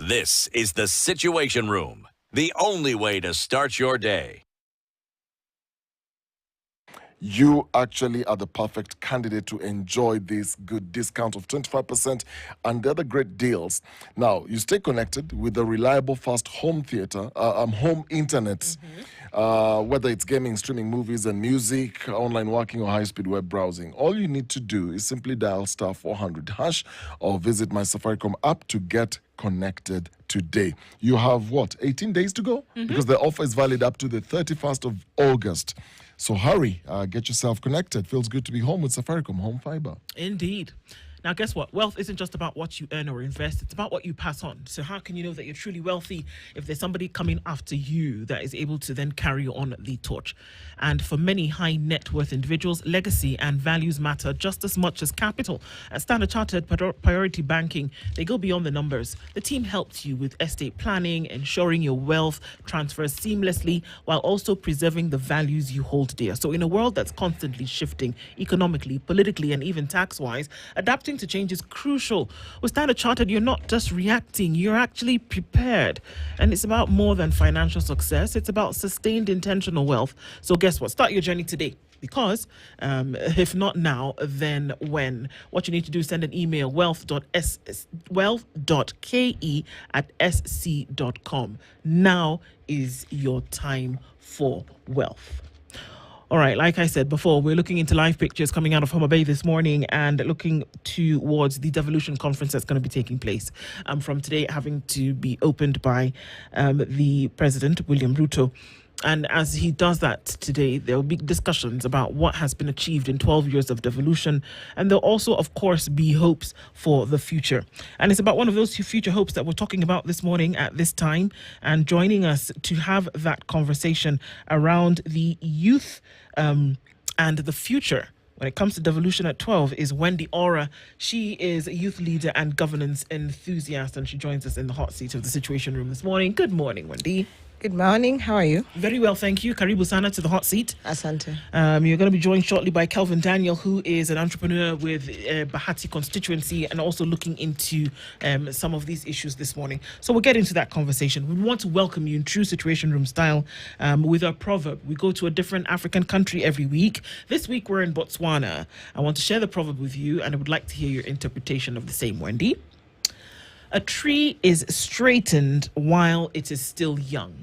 This is the Situation Room, the only way to start your day. You actually are the perfect candidate to enjoy this good discount of 25% and the other great deals. Now, you stay connected with a reliable, fast home theater, home internet, whether it's gaming, streaming movies and music, online working, or high-speed web browsing. All you need to do is simply dial star 400 hash or visit my Safaricom app to get connected today. You have 18 days to go? Because the offer is valid up to the 31st of August. So hurry, get yourself connected. Feels good to be home with Safaricom Home Fiber. Indeed. Now, guess what? Wealth isn't just about what you earn or invest. It's about what you pass on. So how can you know that you're truly wealthy if there's somebody coming after you that is able to then carry on the torch? And for many high net worth individuals, legacy and values matter just as much as capital. At Standard Chartered Priority Banking, they go beyond the numbers. The team helps you with estate planning, ensuring your wealth transfers seamlessly while also preserving the values you hold dear. So in a world that's constantly shifting economically, politically, and even tax-wise, adapting to change is crucial. With Standard Chartered, you're not just reacting, you're actually prepared. And it's about more than financial success. It's about sustained intentional wealth. So guess what? Start your journey today. Because if not now, then when? What you need to do is send an email, wealth.ke@sc.com. Now is your time for wealth. All right, like I said before, we're looking into live pictures coming out of Homa Bay this morning and looking towards the devolution conference that's going to be taking place from today, having to be opened by the President, William Ruto. And as he does that today, there will be discussions about what has been achieved in 12 years of devolution. And there'll also, of course, be hopes for the future. And it's about one of those future hopes that we're talking about this morning at this time. And joining us to have that conversation around the youth and the future when it comes to devolution at 12 is Wendy Aura. She is a youth leader and governance enthusiast, and she joins us in the hot seat of the Situation Room this morning. Good morning, Wendy. Good morning. How are you? Very well, thank you. Karibu sana to the hot seat. Asante. You're going to be joined shortly by Kelvin Daniel, who is an entrepreneur with Bahati constituency and also looking into some of these issues this morning. So we'll get into that conversation. We want to welcome you in true Situation Room style with our proverb. We go to a different African country every week. This week we're in Botswana. I want to share the proverb with you, and I would like to hear your interpretation of the same, Wendy. A tree is straightened while it is still young.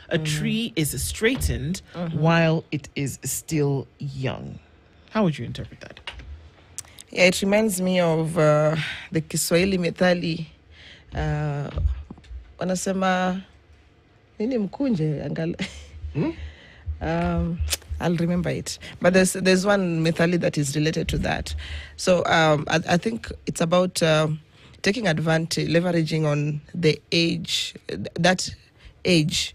A tree is straightened while it is still young. How would you interpret that? Yeah, it reminds me of the Kiswahili methali. Wanasema nini mkunje I'll remember it. But there's one methali that is related to that. So I think it's about taking advantage, leveraging on the age, that age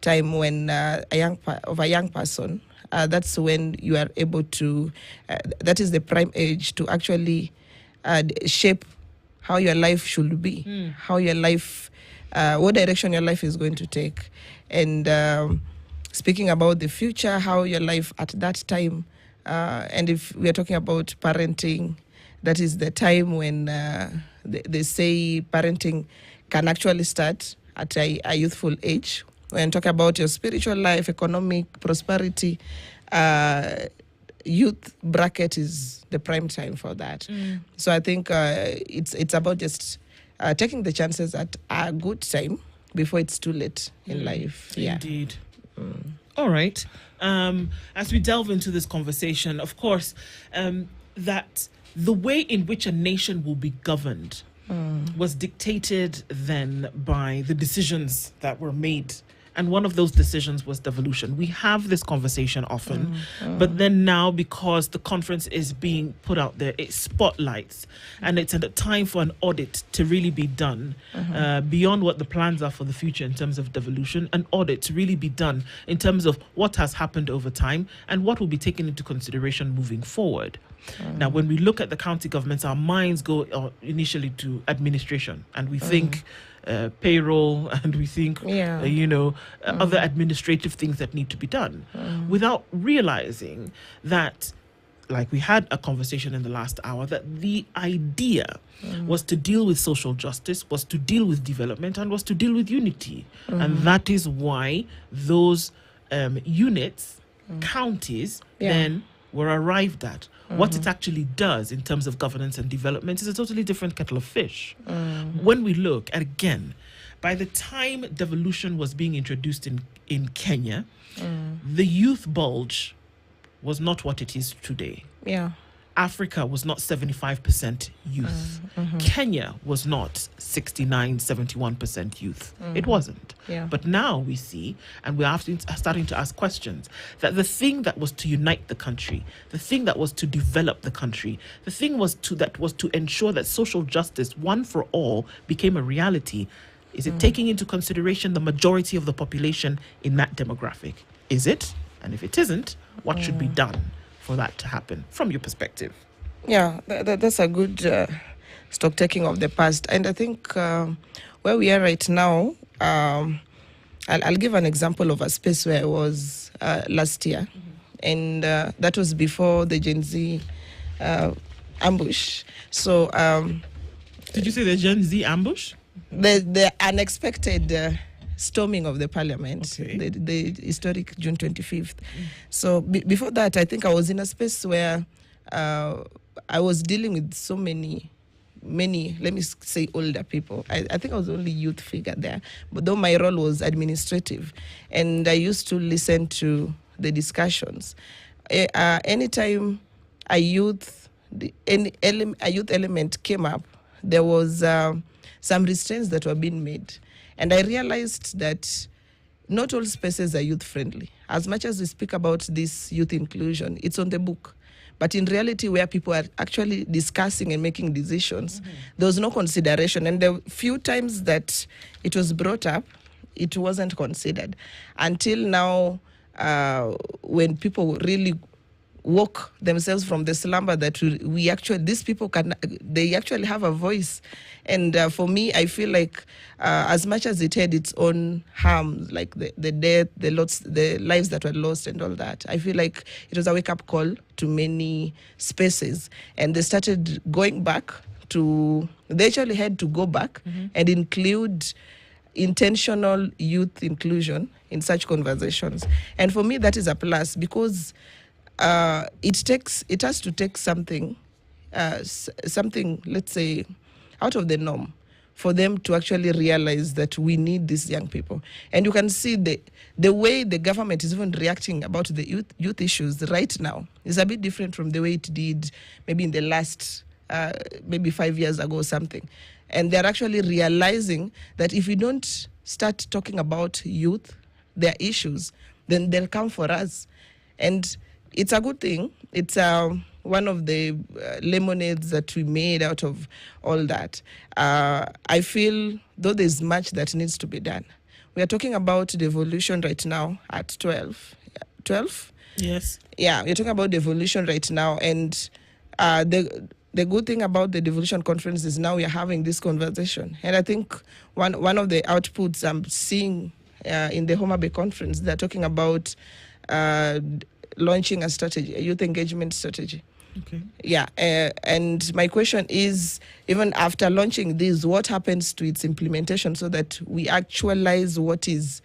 time when a young person, that's when you are able to, that is the prime age to actually shape how your life should be, how your life, what direction your life is going to take. And speaking about the future, how your life at that time, and if we are talking about parenting, that is the time when they say parenting can actually start at a youthful age. When talking about your spiritual life, economic prosperity, youth bracket is the prime time for that. So I think it's about just taking the chances at a good time before it's too late in life. Yeah. Indeed. All right. As we delve into this conversation, of course, that the way in which a nation will be governed was dictated then by the decisions that were made. And one of those decisions was devolution. We have this conversation often, but then now, because the conference is being put out there, it spotlights, and it's at a time for an audit to really be done beyond what the plans are for the future in terms of devolution. An audit to really be done in terms of what has happened over time and what will be taken into consideration moving forward. Now, when we look at the county governments, our minds go initially to administration, and we think payroll, and we think, other administrative things that need to be done, without realizing that like we had a conversation in the last hour, that the idea was to deal with social justice, was to deal with development, and was to deal with unity. And that is why those units, counties, then were arrived at. What it actually does in terms of governance and development is a totally different kettle of fish. When we look at, again, by the time devolution was being introduced in Kenya, the youth bulge was not what it is today. Yeah. Africa was not 75% youth. Kenya was not 69, 71% youth. It wasn't. Yeah. But now we see, and we're starting to ask questions, that the thing that was to unite the country, the thing that was to develop the country, the thing that was to ensure that social justice, one for all, became a reality. Is it taking into consideration the majority of the population in that demographic? Is it? And if it isn't, what should be done for that to happen from your perspective? Yeah, that's a good stock taking of the past. And I think where we are right now, I'll give an example of a space where I was last year. And that was before the Gen Z ambush. So Did you say the Gen Z ambush? the unexpected storming of the parliament, Okay. the historic June 25th. So before that, I think I was in a space where I was dealing with so many, let me say, older people. I think I was the only youth figure there, but though my role was administrative, and I used to listen to the discussions. Anytime a youth element came up, there was some restraints that were being made. And I realized that not all spaces are youth-friendly. As much as we speak about this youth inclusion, it's on the book. But in reality, where people are actually discussing and making decisions, there was no consideration. And the few times that it was brought up, it wasn't considered. Until now, when people really woke themselves from the slumber that these people they actually have a voice. And for me, I feel like as much as it had its own harm, like the death, the lives that were lost and all that, I feel like it was a wake-up call to many spaces. And they started going back they actually had to go back and include intentional youth inclusion in such conversations. And for me, that is a plus, because it has to take something, let's say, out of the norm for them to actually realize that we need these young people. And you can see the way the government is even reacting about the youth issues right now is a bit different from the way it did maybe in the last, maybe 5 years ago or something. And they're actually realizing that if we don't start talking about youth, their issues, then they'll come for us. And it's a good thing. It's one of the lemonades that we made out of all that. I feel, though there's much that needs to be done. We are talking about devolution right now at 12. 12? Yes. Yeah, we're talking about devolution right now. And the good thing about the devolution conference is now we are having this conversation. And I think one of the outputs I'm seeing in the Homa Bay conference, they're talking about launching a strategy, a youth engagement strategy. Okay. Yeah, and my question is, even after launching this, what happens to its implementation so that we actualize what is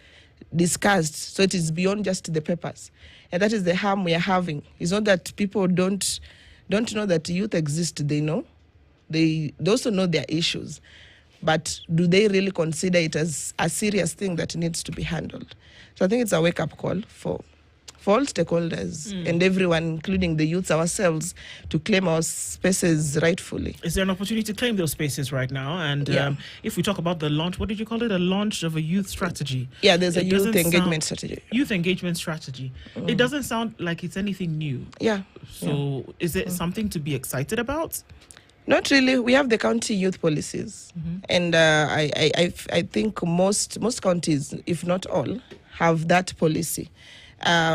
discussed, so it is beyond just the papers? And that is the harm we are having. It's not that people don't know that youth exist. They know. They also know their issues. But do they really consider it as a serious thing that needs to be handled? So I think it's a wake-up call for all stakeholders and everyone, including the youths ourselves, to claim our spaces rightfully. Is there an opportunity to claim those spaces right now? And if we talk about the launch, what did you call it? A launch of a youth strategy. Yeah, there's a youth engagement strategy. Youth engagement strategy. It doesn't sound like it's anything new. Yeah. So is it something to be excited about? Not really. We have the county youth policies. And I think most counties, if not all, have that policy.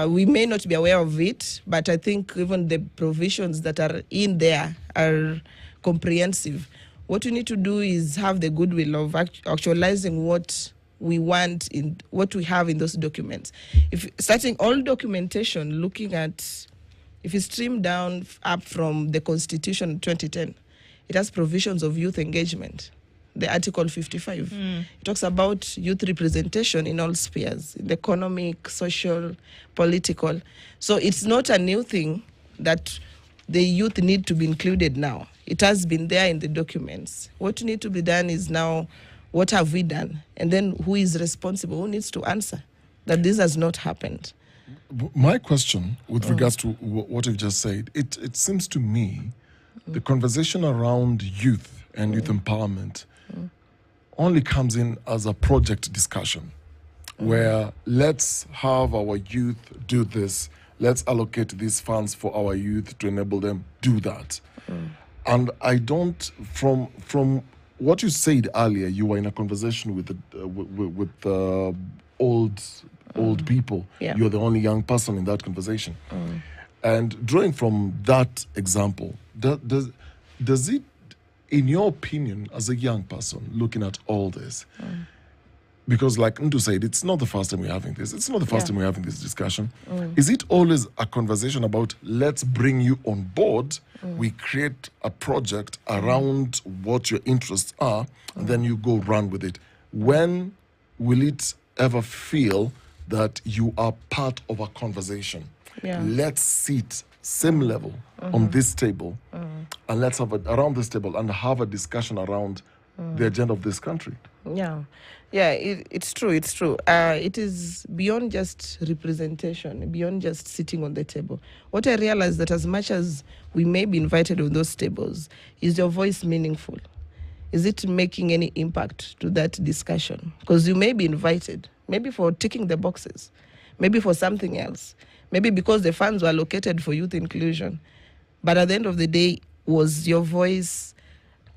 We may not be aware of it, but I think even the provisions that are in there are comprehensive. What we need to do is have the goodwill of actualizing what we want in what we have in those documents. If starting all documentation looking at If you stream down up from the Constitution 2010, it has provisions of youth engagement. The Article 55. It talks about youth representation in all spheres, in the economic, social, political. So it's not a new thing that the youth need to be included now. It has been there in the documents. What need to be done is now, what have we done? And then who is responsible? Who needs to answer that this has not happened? My question with regards to what you've just said, it seems to me the conversation around youth and youth empowerment only comes in as a project discussion where let's have our youth do this, let's allocate these funds for our youth to enable them do that. And I don't, from what you said earlier, you were in a conversation with the old people. Yeah. You're the only young person in that conversation. And drawing from that example, does it, in your opinion, as a young person looking at all this, because like Ndu said, it's not the first time we're having this. It's not the first time we're having this discussion. Is it always a conversation about let's bring you on board, we create a project around what your interests are, and then you go run with it? When will it ever feel that you are part of a conversation? Yeah. Let's sit same level on this table, and let's have around this table and have a discussion around the agenda of this country. It's true. It is beyond just representation, beyond just sitting on the table. What I realized that as much as we may be invited on those tables, is your voice meaningful? Is it making any impact to that discussion? Because you may be invited, maybe for ticking the boxes, maybe for something else, maybe because the funds were allocated for youth inclusion. But at the end of the day, was your voice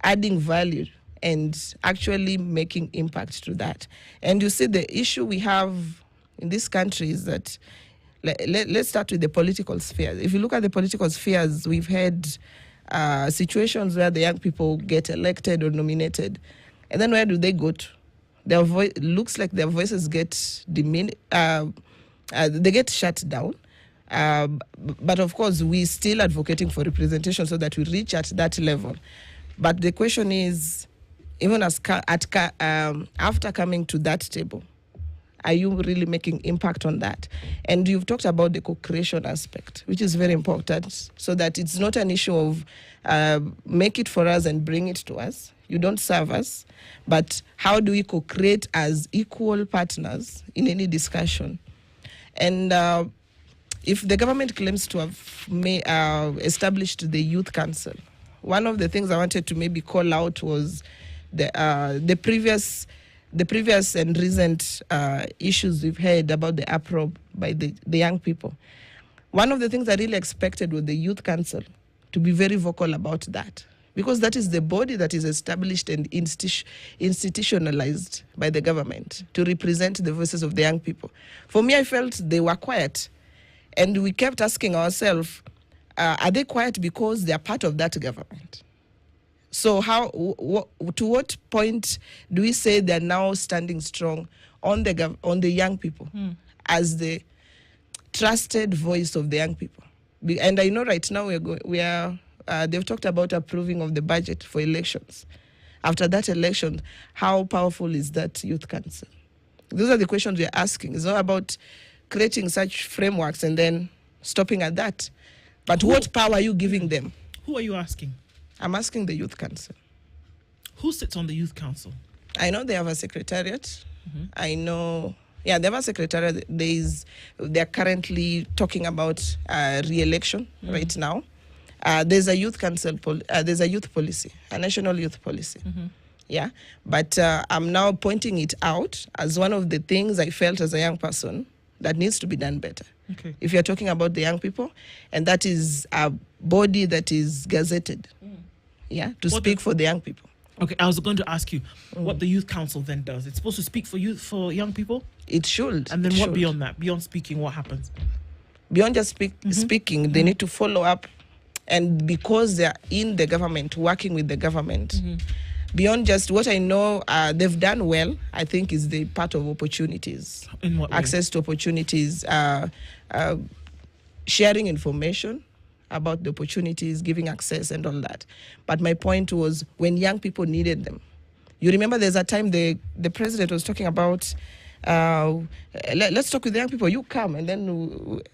adding value and actually making impact to that? And you see, the issue we have in this country is that, let's start with the political sphere. If you look at the political spheres, we've had situations where the young people get elected or nominated, and then where do they go to? Their voice looks like their voices get diminished. They get shut down. But of course, we're still advocating for representation so that we reach at that level. But the question is, even after coming to that table, are you really making impact on that? And you've talked about the co-creation aspect, which is very important, so that it's not an issue of make it for us and bring it to us. You don't serve us, but how do we co-create as equal partners in any discussion? And if the government claims to have established the Youth Council, one of the things I wanted to maybe call out was the previous and recent issues we've had about the uproar by the young people. One of the things I really expected was the Youth Council to be very vocal about that, because that is the body that is established and institutionalized by the government to represent the voices of the young people. For me, I felt they were quiet. And we kept asking ourselves, are they quiet because they are part of that government? So to what point do we say they're now standing strong on the young people as the trusted voice of the young people? And I know right now they've talked about approving of the budget for elections. After that election, how powerful is that Youth Council? Those are the questions we're asking. It's not about creating such frameworks and then stopping at that. But what power are you giving them? Who are you asking? I'm asking the Youth Council. Who sits on the Youth Council? I know they have a secretariat. I know, they have a secretariat. They're currently talking about re-election right now. There's a Youth Council, there's a youth policy, a national youth policy. But I'm now pointing it out as one of the things I felt as a young person that needs to be done better. Okay. If you're talking about the young people, and that is a body that is gazetted, to speak for the young people. Okay, I was going to ask you what the Youth Council then does. It's supposed to speak for young people? It should. And then It what should. beyond that? Beyond speaking, what happens? Beyond just speaking, they need to follow up. And because they're in the government, working with the government, beyond just what I know they've done well, I think is the part of opportunities. In what way? Access to opportunities, sharing information about the opportunities, giving access and all that. But my point was when young people needed them. You remember there's a time the president was talking about, let's talk with the young people, you come. And then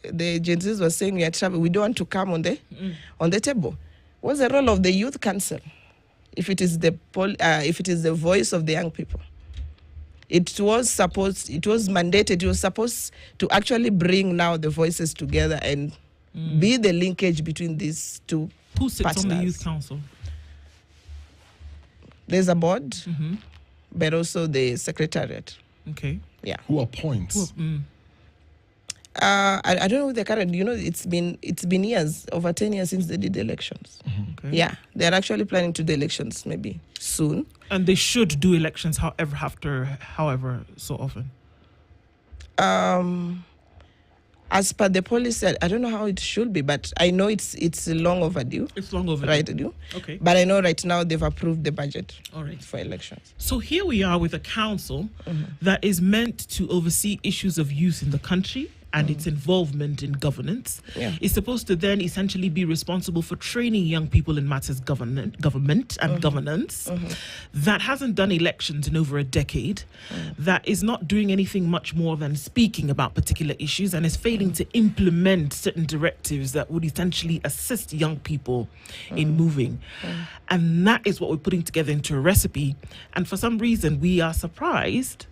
the Gen Zs were saying we are trouble, we don't want to come on the table. What's the role of the youth council if it is the voice of the young people? It was mandated, it was supposed to actually bring now the voices together and be the linkage between these two Who sits partners. on the youth council? There's a board, but also the secretariat. Okay. Yeah. Who appoints? I don't know the current. It's been years, over 10 years since they did the elections. Okay. Yeah, they're actually planning to do elections maybe soon. And they should do elections however so often. As per the policy, I don't know how it should be, but I know it's long overdue. It's long overdue. Right, overdue. Okay. But I know right now they've approved the budget. All right. For elections. So here we are with a council that is meant to oversee issues of youth in the country and its involvement in governance. Yeah. It's supposed to then essentially be responsible for training young people in matters government and governance. That hasn't done elections in over a decade. That is not doing anything much more than speaking about particular issues and is failing to implement certain directives that would essentially assist young people in moving. And that is what we're putting together into a recipe. And for some reason, we are surprised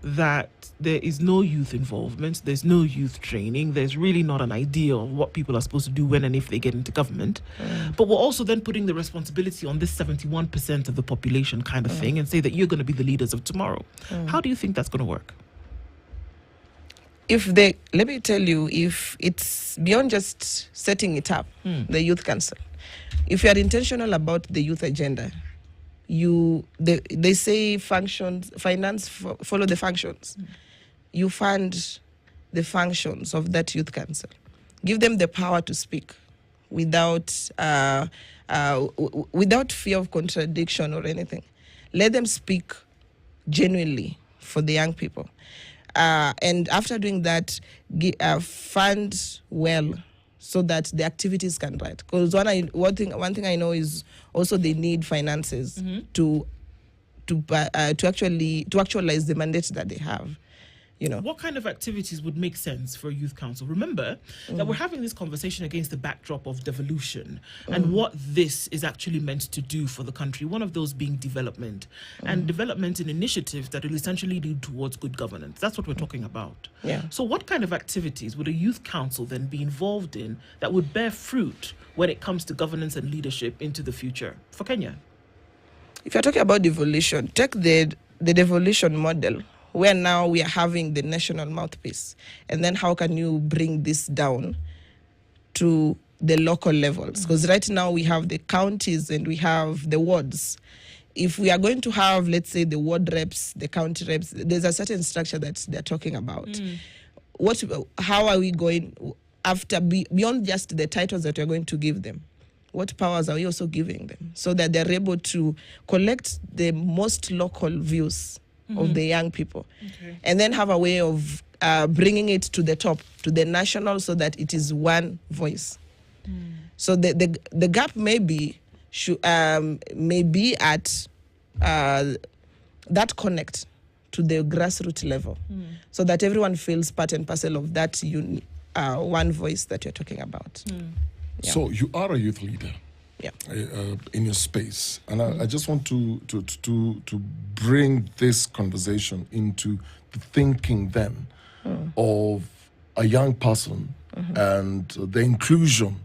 that there is no youth involvement, there's no youth training, there's really not an idea of what people are supposed to do when and if they get into government. But we're also then putting the responsibility on this 71% of the population kind of thing and say that you're going to be the leaders of tomorrow. How do you think that's going to work? Let me tell you, if it's beyond just setting it up, the youth council, if you are intentional about the youth agenda, they say finance follow the functions. You fund the functions of that youth council. Give them the power to speak without fear of contradiction or anything. Let them speak genuinely for the young people. And after doing that, fund well so that the activities can run. Because one thing I know is also they need finances to actualize the mandate that they have. What kind of activities would make sense for a youth council? Remember that we're having this conversation against the backdrop of devolution and what this is actually meant to do for the country. One of those being development and development in initiatives that will essentially lead towards good governance. That's what we're talking about. Yeah. So what kind of activities would a youth council then be involved in that would bear fruit when it comes to governance and leadership into the future for Kenya? If you're talking about devolution, take the devolution model, where now we are having the national mouthpiece. And then how can you bring this down to the local levels? Because right now we have the counties and we have the wards. If we are going to have, let's say, the ward reps, the county reps, there's a certain structure that they're talking about. How are we going, beyond just the titles that we're going to give them, what powers are we also giving them so that they're able to collect the most local views of the young people, and then have a way of bringing it to the top, to the national, so that it is one voice. So the gap may be at that connect to the grassroots level, so that everyone feels part and parcel of that one voice that you're talking about. Yeah. So you are a youth leader. Yeah. In your space, and I just want to bring this conversation into the thinking then of a young person and the inclusion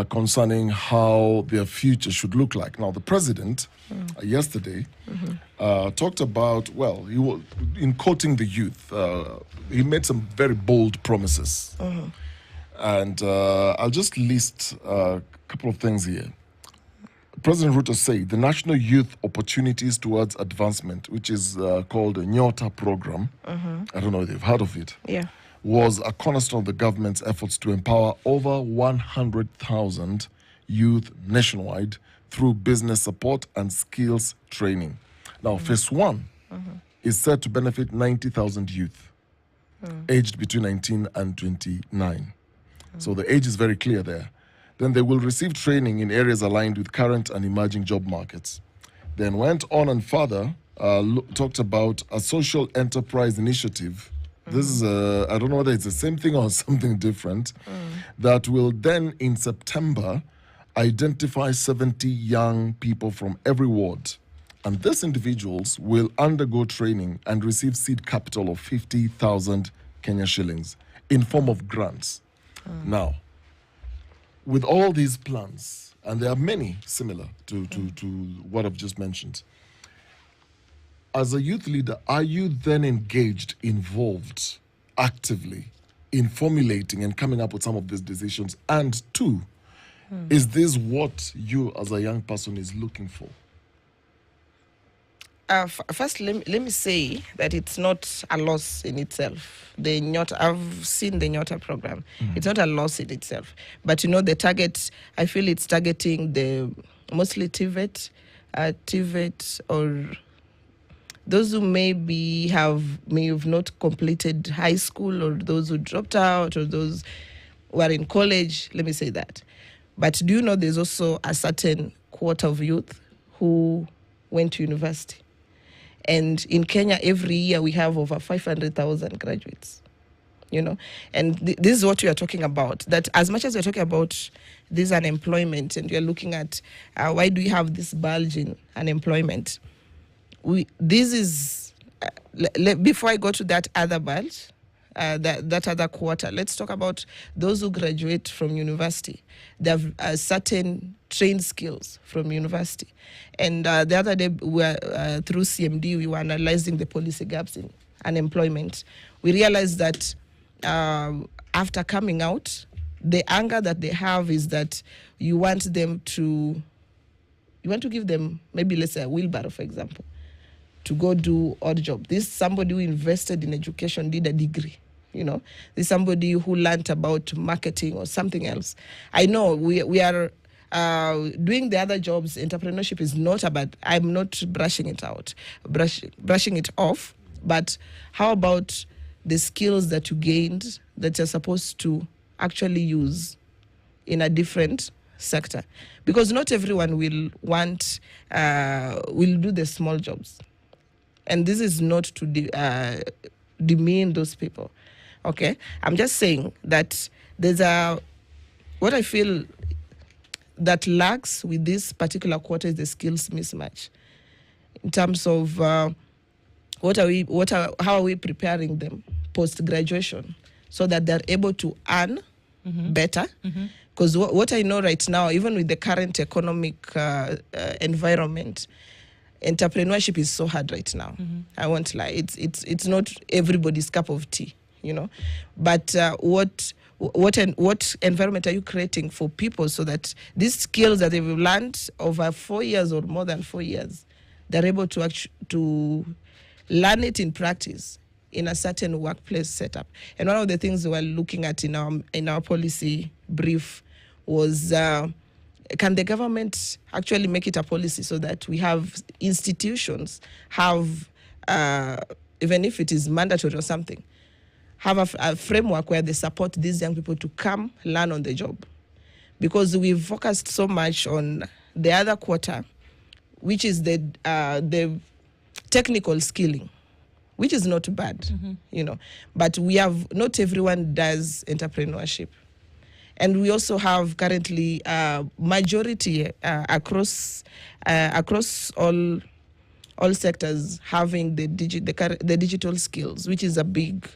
concerning how their future should look like. Now, the president yesterday talked about, in quoting the youth, he made some very bold promises, and I'll just list couple of things here. President Ruto said the National Youth Opportunities Towards Advancement, which is called the Nyota program, I don't know if you've heard of it, was a cornerstone of the government's efforts to empower over 100,000 youth nationwide through business support and skills training. Now, phase one is set to benefit 90,000 youth aged between 19 and 29. So the age is very clear there. Then they will receive training in areas aligned with current and emerging job markets. Then went on and further talked about a social enterprise initiative. This is I don't know whether it's the same thing or something different, that will then in September identify 70 young people from every ward. And these individuals will undergo training and receive seed capital of 50,000 Kenya shillings in form of grants. Now, with all these plans, and there are many similar to what I've just mentioned, as a youth leader, are you then engaged, involved actively in formulating and coming up with some of these decisions? And two, is this what you as a young person is looking for? First, let me say that it's not a loss in itself. I've seen the Nyota program. It's not a loss in itself. But the target, I feel it's targeting the mostly TVET or those who may have not completed high school, or those who dropped out, or those who are in college, let me say that. But do you know there's also a certain quarter of youth who went to university? And in Kenya, every year we have over 500,000 graduates, And this is what we are talking about, that as much as we're talking about this unemployment, and we're looking at why do we have this bulge in unemployment, before I go to that other bulge, that other quarter, let's talk about those who graduate from university. They have certain trained skills from university. And the other day, through CMD, we were analyzing the policy gaps in unemployment. We realized that after coming out, the anger that they have is that you want to give them, maybe let's say a wheelbarrow, for example, to go do odd job. This is somebody who invested in education, did a degree, This is somebody who learned about marketing or something else. I know we are doing the other jobs. Entrepreneurship is not about, I'm not brushing it off, but how about the skills that you gained that you're supposed to actually use in a different sector? Because not everyone will do the small jobs. And this is not to demean those people, okay? I'm just saying that there's what I feel that lacks with this particular quarter is the skills mismatch. In terms of how are we preparing them post-graduation so that they're able to earn better? Because what I know right now, even with the current economic environment, entrepreneurship is so hard right now. I won't lie. It's not everybody's cup of tea, But what environment are you creating for people so that these skills that they've learned over 4 years or more than 4 years, they're able to learn it in practice in a certain workplace setup? And one of the things we were looking at in our policy brief was, can the government actually make it a policy so that we have institutions have, even if it is mandatory or something, have a framework where they support these young people to come learn on the job? Because we've focused so much on the other quarter, which is the technical skilling, which is not bad, But not everyone does entrepreneurship. And we also have currently majority across all sectors having the digital skills, which is a big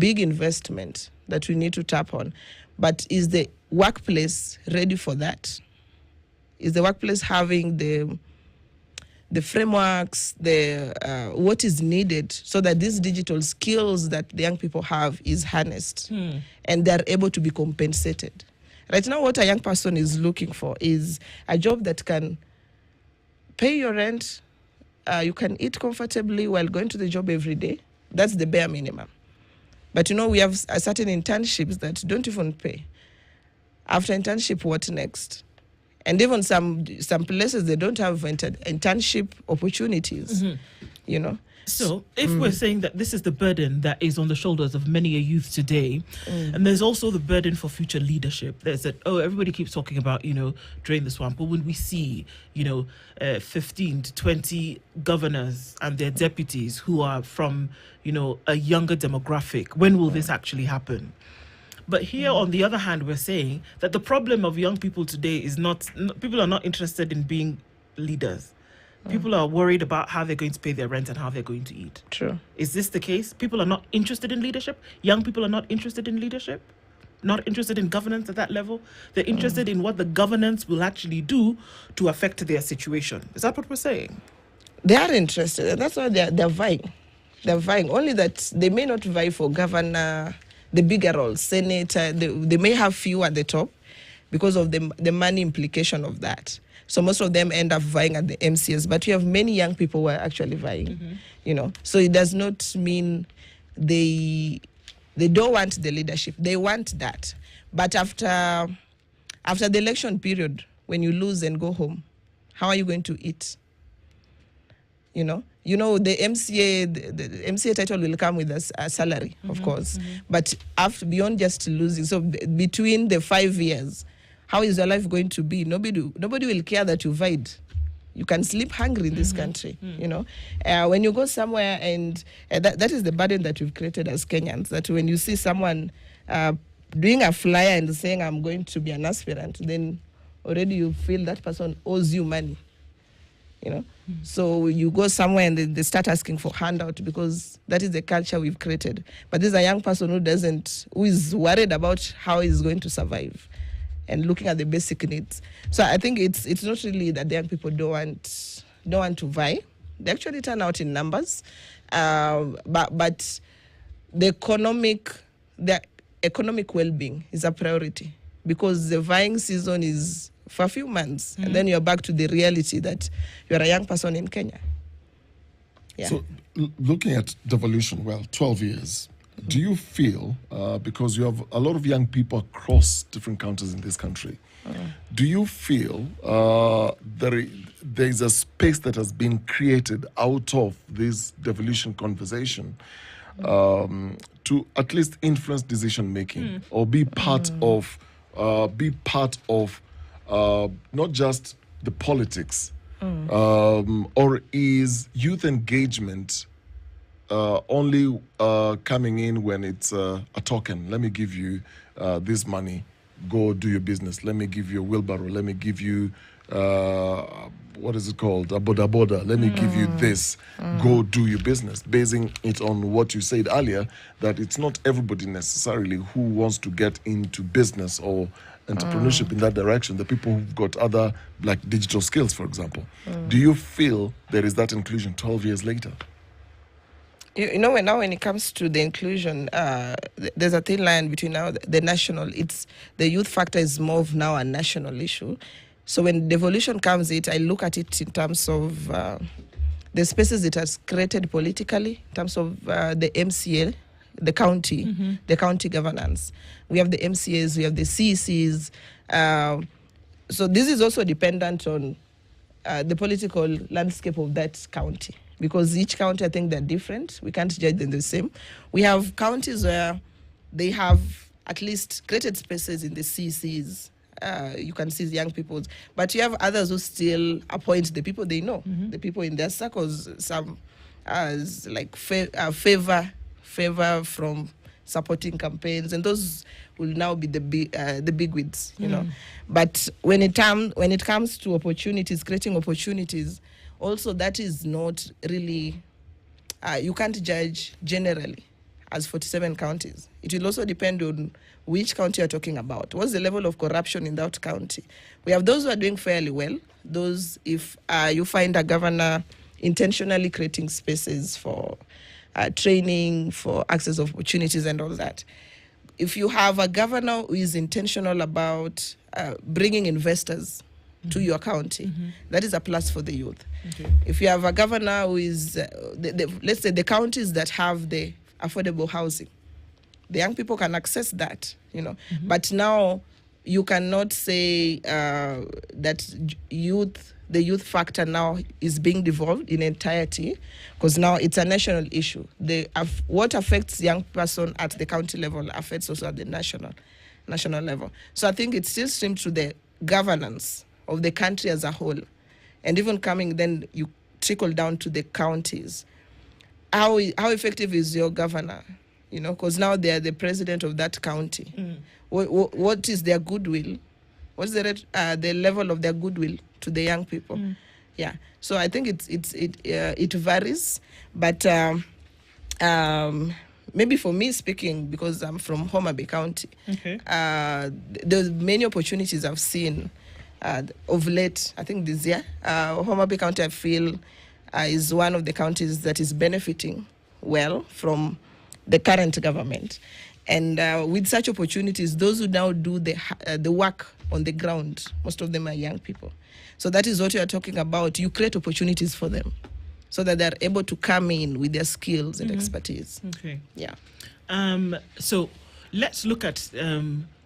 investment that we need to tap on. But is the workplace ready for that? Is the workplace having the frameworks, what is needed so that these digital skills that the young people have is harnessed and they're able to be compensated? Right now, what a young person is looking for is a job that can pay your rent, you can eat comfortably while going to the job every day. That's the bare minimum. But we have certain internships that don't even pay. After internship, what next? And even some places, they don't have internship opportunities. you know. So, if we're saying that this is the burden that is on the shoulders of many a youth today, and there's also the burden for future leadership, there's that, everybody keeps talking about, drain the swamp. But when we see, 15 to 20 governors and their deputies who are from, a younger demographic, when will this actually happen? But here, on the other hand, we're saying that the problem of young people today is people are not interested in being leaders. People are worried about how they're going to pay their rent and how they're going to eat. True. Is this the case? People are not interested in leadership? Young people are not interested in leadership? Not interested in governance at that level? They're interested in what the governance will actually do to affect their situation. Is that what we're saying? They are interested, and that's why they're vying. They're vying. Only that they may not vie for governor, the bigger roles, senator. They may have few at the top because of the money implication of that. So most of them end up vying at the MCS, but you have many young people who are actually vying, So it does not mean they don't want the leadership. They want that. But after the election period, when you lose and go home, how are you going to eat? The MCA, the MCA title will come with a salary, of course. But beyond just losing, so between the 5 years, how is your life going to be? Nobody will care that you vied. You can sleep hungry in this country, When you go somewhere, and that is the burden that we've created as Kenyans, that when you see someone doing a flyer and saying, I'm going to be an aspirant, then already you feel that person owes you money, So you go somewhere and they start asking for handout because that is the culture we've created. But this is a young person who is worried about how he's going to survive and looking at the basic needs. So I think it's not really that the young people don't want to vie. They actually turn out in numbers, but the economic well-being is a priority because the vying season is for a few months, and then you're back to the reality that you're a young person in Kenya. Yeah. So looking at devolution, 12 years. Do you feel, because you have a lot of young people across different counties in this country, do you feel there is a space that has been created out of this devolution conversation to at least influence decision making or be part of not just the politics, or is youth engagement only coming in when it's a token? Let me give you this money, go do your business. Let me give you a wheelbarrow. Let me give you, what is it called? A boda boda. Let me give you this, go do your business. Basing it on what you said earlier, that it's not everybody necessarily who wants to get into business or entrepreneurship in that direction. The people who've got other, like digital skills, for example. Do you feel there is that inclusion 12 years later? When it comes to the inclusion, there's a thin line between now the national. The youth factor is more of now a national issue. So when devolution comes, I look at it in terms of the spaces it has created politically, in terms of the MCA, the county governance. We have the MCAs, we have the CECs. So this is also dependent on the political landscape of that county. Because each county, I think they're different. We can't judge them the same. We have counties where they have at least created spaces in the CCs. You can see young people. But you have others who still appoint the people they know, the people in their circles. Some as like favor from supporting campaigns, and those will now be the bigwigs, But when it comes to opportunities, creating opportunities, also that is not really, you can't judge generally as 47 counties. It will also depend on which county you're talking about. What's the level of corruption in that county? We have those who are doing fairly well. Those, if you find a governor intentionally creating spaces for training, for access of opportunities and all that. If you have a governor who is intentional about bringing investors to your county, that is a plus for the youth. Okay. If you have a governor who is, let's say the counties that have the affordable housing, the young people can access that, But now you cannot say that youth the youth factor now is being devolved in entirety, because now it's a national issue. What affects young person at the county level affects also at the national level. So I think it still streams to the governance of the country as a whole, and even coming then you trickle down to the counties. How effective is your governor? You know, because now they are the president of that county. What is their goodwill? What's the level of their goodwill to the young people? Yeah. So I think it varies, but maybe for me speaking, because I'm from Homa Bay County, there's many opportunities I've seen of late. I think this year, Homa Bay County, I feel, is one of the counties that is benefiting well from the current government. And with such opportunities, those who now do the work on the ground, most of them are young people. So that is what you are talking about. You create opportunities for them so that they're able to come in with their skills and expertise. Okay. Yeah. So let's look at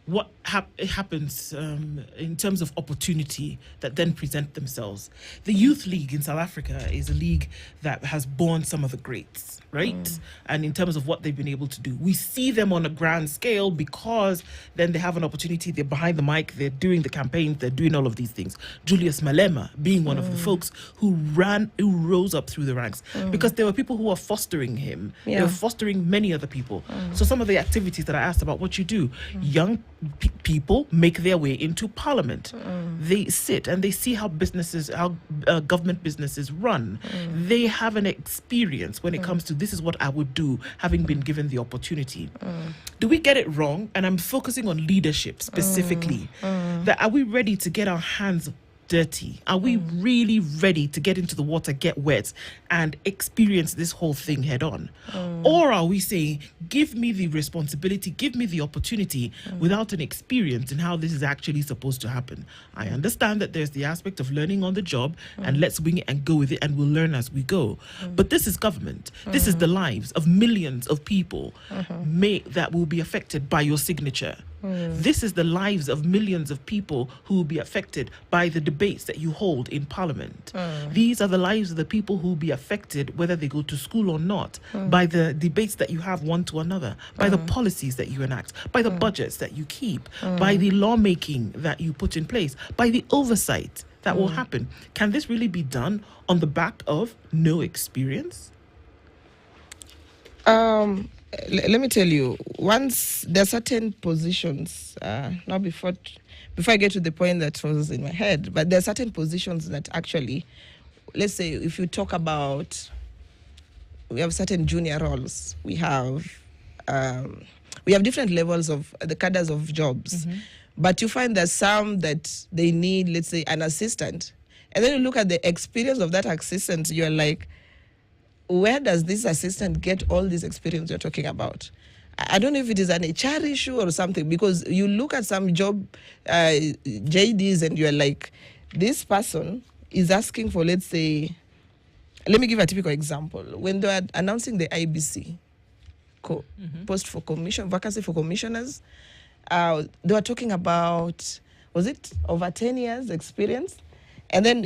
what happens in terms of opportunity that then present themselves. The Youth League in South Africa is a league that has borne some of the greats, right? And in terms of what they've been able to do, we see them on a grand scale because then they have an opportunity. They're behind the mic, they're doing the campaigns, they're doing all of these things. Julius Malema being one of the folks who rose up through the ranks because there were people who were fostering him. They were fostering many other people. So some of the activities that I asked about what you do, young people make their way into parliament. They sit and they see how government businesses run. They have an experience when it comes to this is what I would do, having been given the opportunity. Do we get it wrong? And I'm focusing on leadership specifically. That are we ready to get our hands dirty? Are we really ready to get into the water, get wet, and experience this whole thing head on? Or are we saying, give me the responsibility, give me the opportunity without an experience in how this is actually supposed to happen? I understand that there's the aspect of learning on the job and let's wing it and go with it and we'll learn as we go. But this is government. This is the lives of millions of people that will be affected by your signature. This is the lives of millions of people who will be affected by the debates that you hold in Parliament. These are the lives of the people who will be affected, whether they go to school or not, by the debates that you have one to another, by the policies that you enact, by the budgets that you keep, by the lawmaking that you put in place, by the oversight that will happen. Can this really be done on the back of no experience? Let me tell you, once there are certain positions, now before I get to the point that was in my head, but there are certain positions that actually, let's say if you talk about, we have certain junior roles, we have different levels of the cadres of jobs, but you find that some that they need, let's say, an assistant, and then you look at the experience of that assistant, you're like, where does this assistant get all this experience you're talking about? I don't know if it is an HR issue or something, because you look at some job JDs and you're like, this person is asking for, let's say, let me give a typical example. When they were announcing the IBC post for vacancy for commissioners, they were talking about, was it over 10 years experience? And then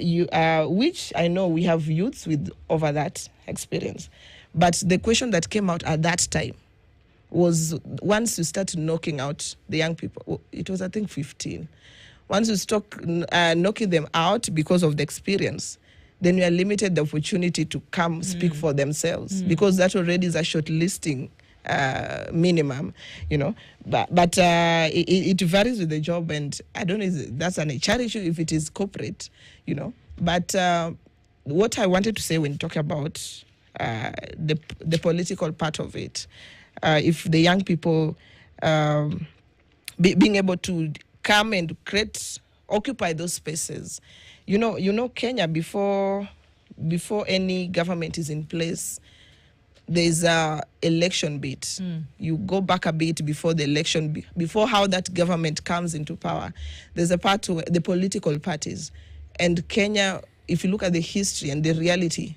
which I know we have youths with over that experience. But the question that came out at that time was, once you start knocking out the young people, it was, I think, 15. Once you start knocking them out because of the experience, then you are limited the opportunity to come speak for themselves, because that already is a shortlisting minimum, you know. But it varies with the job, and I don't know if that's an HR issue, if it is corporate, you know. But what I wanted to say when talking about the political part of it, if the young people being able to come and occupy those spaces, you know, Kenya, before any government is in place, there's a election bit. You go back a bit before the election, before how that government comes into power. There's a part to the political parties. And Kenya, if you look at the history and the reality,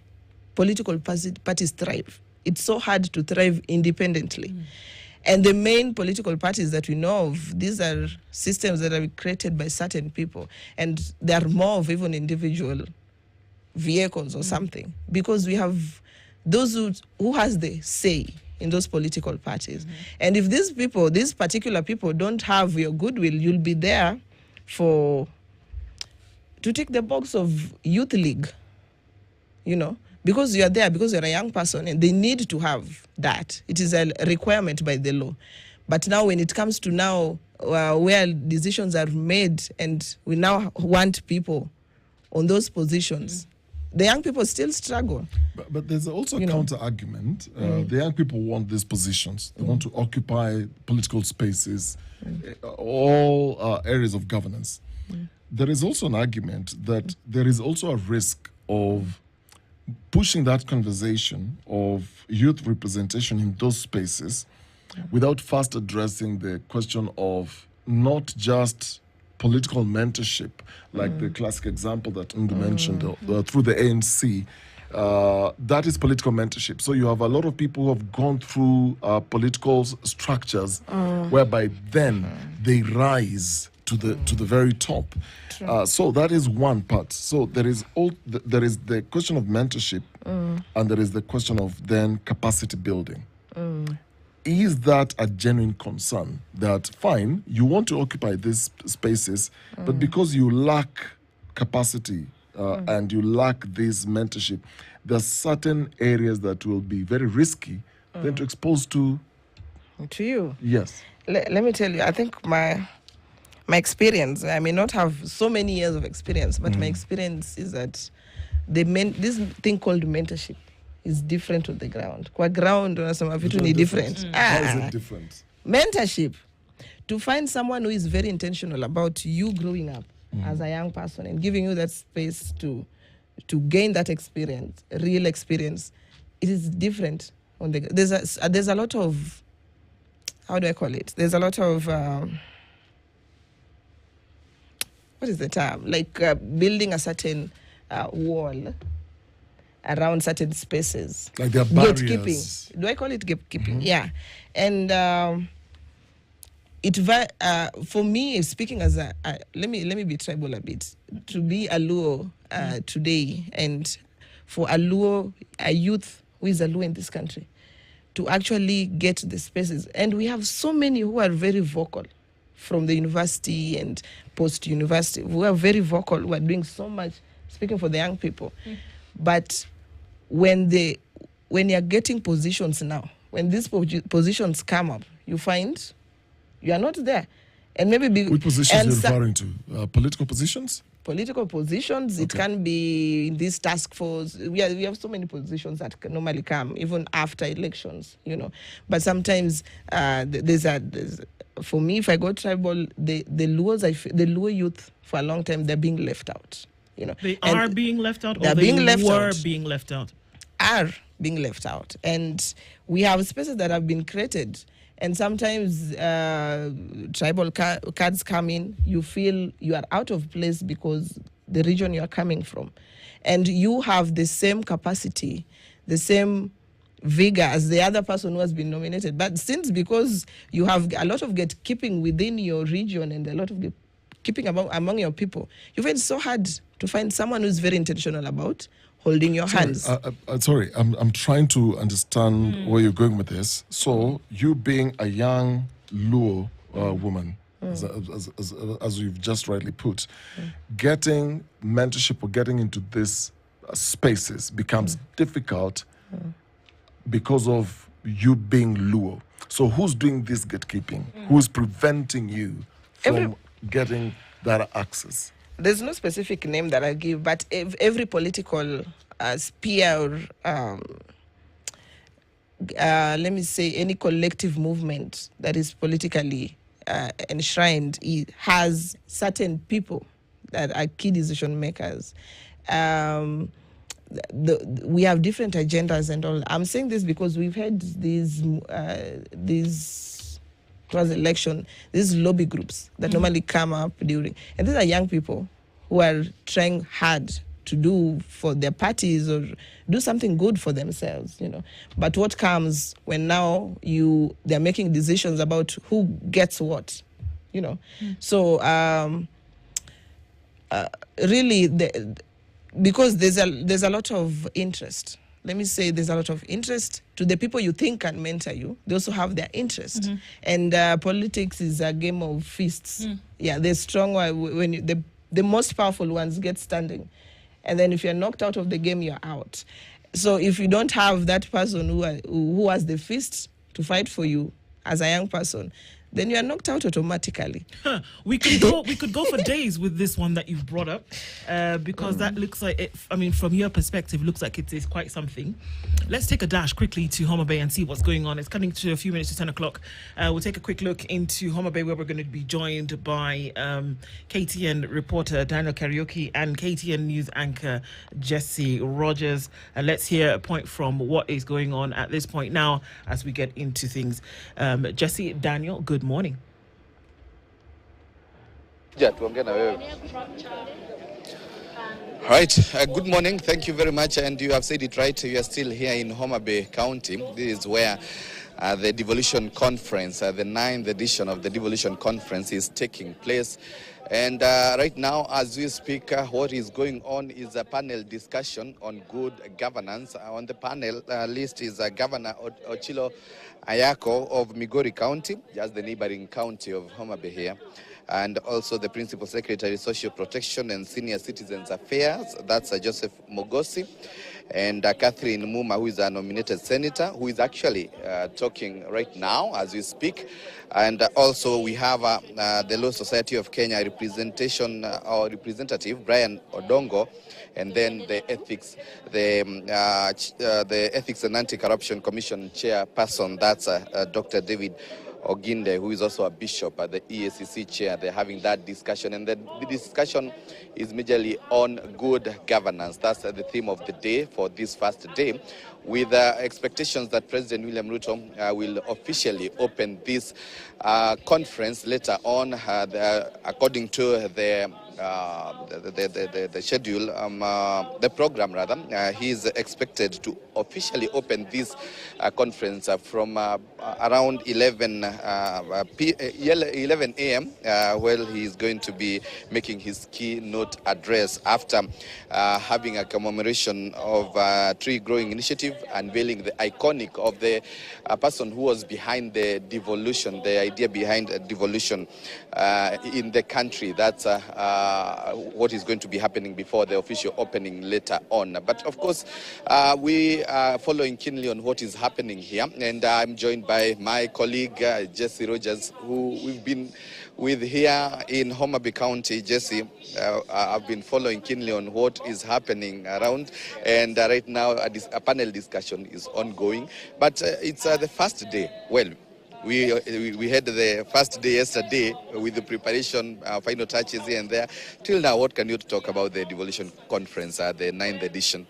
political parties thrive. It's so hard to thrive independently. And the main political parties that we know of, these are systems that are created by certain people, and they are more of even individual vehicles or something, because we have those who has the say in those political parties. And if these particular people don't have your goodwill, you'll be there to take the box of youth league, because you are there, because you're a young person, and they need to have that. It is a requirement by the law. But now when it comes to where decisions are made, and we now want people on those positions, the young people still struggle. But there's also a counter argument. The young people want these positions. They want to occupy political spaces, all areas of governance. There is also an argument that there is also a risk of pushing that conversation of youth representation in those spaces without first addressing the question of not just political mentorship, like the classic example that Ndu mentioned through the ANC. That is political mentorship. So you have a lot of people who have gone through political structures whereby then they rise to the very top. So that is one part. So there is the question of mentorship, and there is the question of then capacity building. Is that a genuine concern that, fine, you want to occupy these spaces, but because you lack capacity and you lack this mentorship, there are certain areas that will be very risky then to expose to you? Yes. Let me tell you, I think my experience, I may not have so many years of experience, but my experience is that this thing called mentorship is different on the ground. Kwa ground, unasema vitu ni different. How is it different? Mentorship, to find someone who is very intentional about you growing up as a young person and giving you that space to gain that experience, real experience, it is different. There's a lot of, how do I call it? There's a lot of, what is the term? Like building a certain wall around certain spaces. Like there are barriers. Gatekeeping. Do I call it gatekeeping? Yeah. And for me, speaking as let me be tribal a bit. To be a Luo today, and for a youth who is a Luo in this country, to actually get the spaces. And we have so many who are very vocal from the university and post-university, who are very vocal, who are doing so much, speaking for the young people. But when you're getting positions now, when these positions come up, you find you are not there. And maybe which positions you're referring to? Political positions? Political positions. Okay. It can be in this task force. We have so many positions that can normally come even after elections, But sometimes for me, if I go tribal, the Luo youth for a long time, they're being left out. They are being left out, or they being left out. Are being left out. And we have spaces that have been created. And sometimes tribal cards come in, you feel you are out of place because the region you are coming from. And you have the same capacity, the same vigor as the other person who has been nominated. But because you have a lot of gatekeeping within your region and a lot of keeping among your people, you find it so hard to find someone who's very intentional about holding your hands. Sorry, I'm trying to understand where you're going with this. So you being a young Luo woman, as you've just rightly put, getting mentorship or getting into these spaces becomes difficult because of you being Luo. So who's doing this gatekeeping? Who's preventing you from getting that access? There's no specific name that I give, but every political sphere or, let me say, any collective movement that is politically enshrined, it has certain people that are key decision makers. We have different agendas and all. I'm saying this because we've had these towards election, these lobby groups that normally come up during, and these are young people who are trying hard to do for their parties or do something good for themselves, But what comes when now they're making decisions about who gets what, So really, because there's a lot of interest. Let me say there's a lot of interest to the people you think can mentor you. They also have their interest. And politics is a game of fists. Yeah, the strong one, the most powerful ones get standing. And then if you're knocked out of the game, you're out. So if you don't have that person who has the fist to fight for you as a young person, then you are knocked out automatically. We could go for days with this one that you've brought up, because that looks like it. I mean, from your perspective, looks like it is quite something. Let's take a dash quickly to Homa Bay and see what's going on. It's coming to a few minutes to 10 o'clock. We'll take a quick look into Homa Bay, where we're going to be joined by KTN reporter Daniel Karaoke and KTN news anchor Jesse Rogers. Let's hear a point from what is going on at this point now as we get into things. Jesse, Daniel, good morning. Right. Good morning. Thank you very much. And you have said it right. You are still here in Homa Bay County. This is where the devolution conference, the 9th edition of the devolution conference, is taking place. And right now, as we speak, what is going on is a panel discussion on good governance. On the panel list is Governor Ochilo Ayako of Migori County, just the neighboring county of Homa Bay here, and also the Principal Secretary, Social Protection and Senior Citizens Affairs, that's Joseph Mogosi, and Catherine Muma, who is a nominated senator, who is actually talking right now as we speak. And also we have the Law Society of Kenya representative, Brian Odongo, and then the Ethics and Anti-Corruption Commission chairperson, that's Dr. David Oginde, who is also a bishop at the EACC chair. They're having that discussion, and the discussion is majorly on good governance. That's the theme of the day for this first day, with expectations that President William Ruto will officially open this conference later on, according to the schedule, the program rather. He is expected to officially open this conference from around 11 a.m. Where he is going to be making his keynote address after having a commemoration of tree growing initiative, unveiling the iconic of the person who was behind the devolution, the idea behind devolution in the country. That's what is going to be happening before the official opening later on. But of course, we are following keenly on what is happening here, and I'm joined by my colleague Jesse Rogers, who we've been with here in Homa Bay County. Jesse, I've been following keenly on what is happening around, and right now a panel discussion is ongoing, but it's the first day. Well, we had the first day yesterday with the preparation, final touches here and there. Till now, what can you talk about the devolution conference, the 9th edition?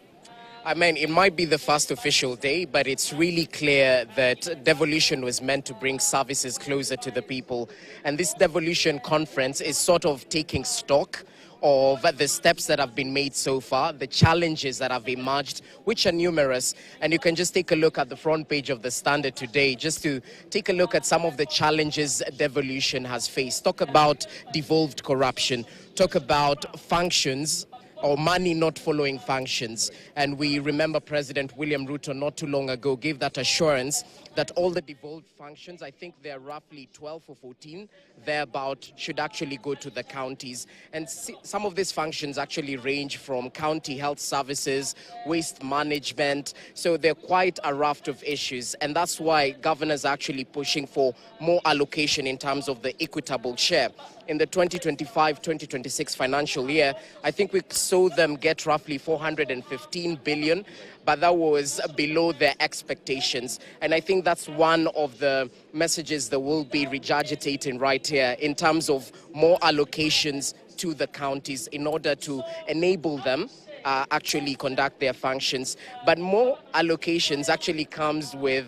I mean, it might be the first official day, but it's really clear that devolution was meant to bring services closer to the people. And this devolution conference is sort of taking stock of the steps that have been made so far, the challenges that have emerged, which are numerous. And you can just take a look at the front page of the Standard today, just to take a look at some of the challenges devolution has faced. Talk about devolved corruption, talk about functions or money not following functions. And we remember President William Ruto not too long ago gave that assurance that all the devolved functions, I think they're roughly 12 or 14, thereabout, should actually go to the counties. And some of these functions actually range from county health services, waste management. So they're quite a raft of issues. And that's why governors are actually pushing for more allocation in terms of the equitable share. In the 2025-2026 financial year, I think we saw them get roughly 415 billion, but that was below their expectations. And I think that's one of the messages that we'll be regurgitating right here in terms of more allocations to the counties in order to enable them actually conduct their functions. But more allocations actually comes with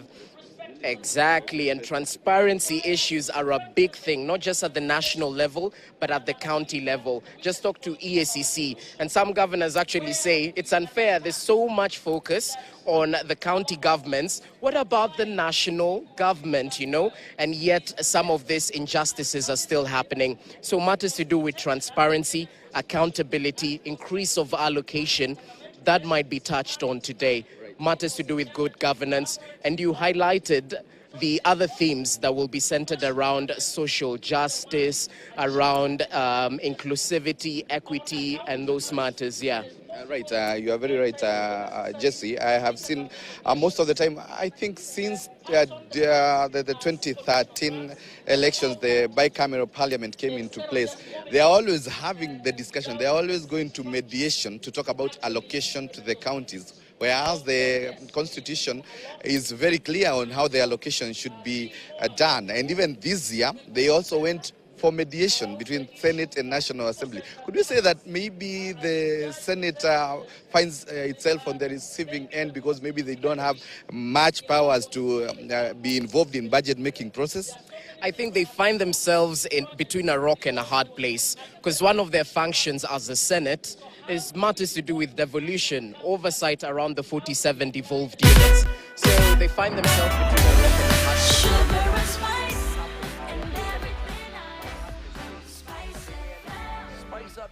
Exactly, and transparency issues are a big thing, not just at the national level, but at the county level. Just talk to EACC, and some governors actually say it's unfair. There's so much focus on the county governments. What about the national government, And yet some of these injustices are still happening. So matters to do with transparency, accountability, increase of allocation, that might be touched on today. Matters to do with good governance, and you highlighted the other themes that will be centered around social justice, around inclusivity, equity, and those matters. Yeah. Right, you are very right, Jesse. I have seen most of the time, I think since the 2013 elections, the bicameral parliament came into place, they are always having the discussion. They are always going to mediation to talk about allocation to the counties, whereas the constitution is very clear on how the allocation should be done. And even this year, they also went for mediation between Senate and National Assembly. Could we say that maybe the Senate finds itself on the receiving end because maybe they don't have much powers to be involved in budget-making process? I think they find themselves in between a rock and a hard place, because one of their functions as the Senate is matters to do with devolution, oversight around the 47 devolved units. So they find themselves between a rock and a hard place.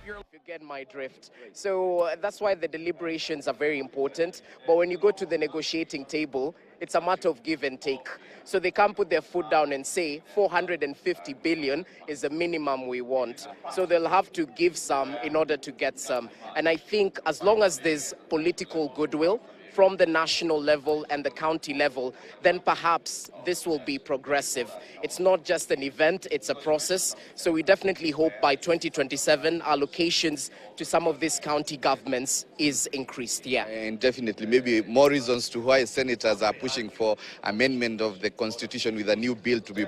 If you get my drift. So that's why the deliberations are very important. But when you go to the negotiating table, it's a matter of give and take. So they can't put their foot down and say 450 billion is the minimum we want. So they'll have to give some in order to get some. And I think as long as there's political goodwill from the national level and the county level, then perhaps this will be progressive. It's not just an event, it's a process. So we definitely hope by 2027, allocations to some of these county governments is increased, yeah. And definitely, maybe more reasons to why senators are pushing for amendment of the constitution with a new bill to be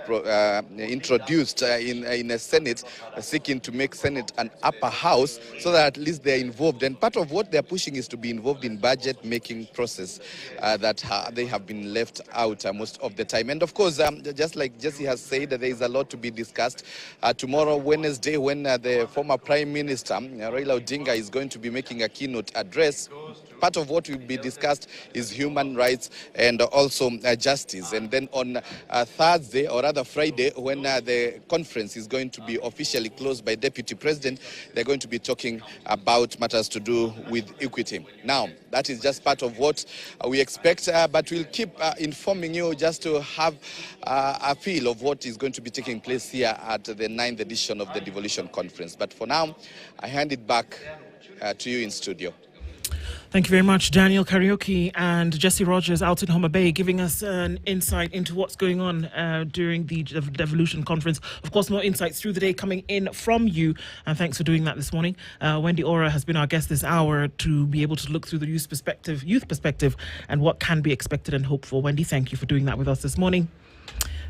introduced in a Senate, seeking to make Senate an upper house so that at least they're involved. And part of what they're pushing is to be involved in budget-making process that they have been left out most of the time. And of course, just like Jesse has said, there is a lot to be discussed. Tomorrow, Wednesday, when the former Prime Minister, Raila Odinga, is going to be making a keynote address, part of what will be discussed is human rights and also justice. And then on Thursday, or rather Friday, when the conference is going to be officially closed by Deputy President, they're going to be talking about matters to do with equity. Now, that is just part of what we expect, but we'll keep informing you just to have a feel of what is going to be taking place here at the 9th edition of the Devolution Conference. But for now, I hand it back to you in studio. Thank you very much, Daniel Karaoke and Jesse Rogers out in Homa Bay, giving us an insight into what's going on during the Devolution Conference. Of course, more insights through the day coming in from you, and thanks for doing that this morning. Wendy Ora has been our guest this hour to be able to look through the youth perspective, and what can be expected and hoped for. Wendy, thank you for doing that with us this morning.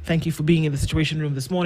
Thank you for being in the Situation Room this morning.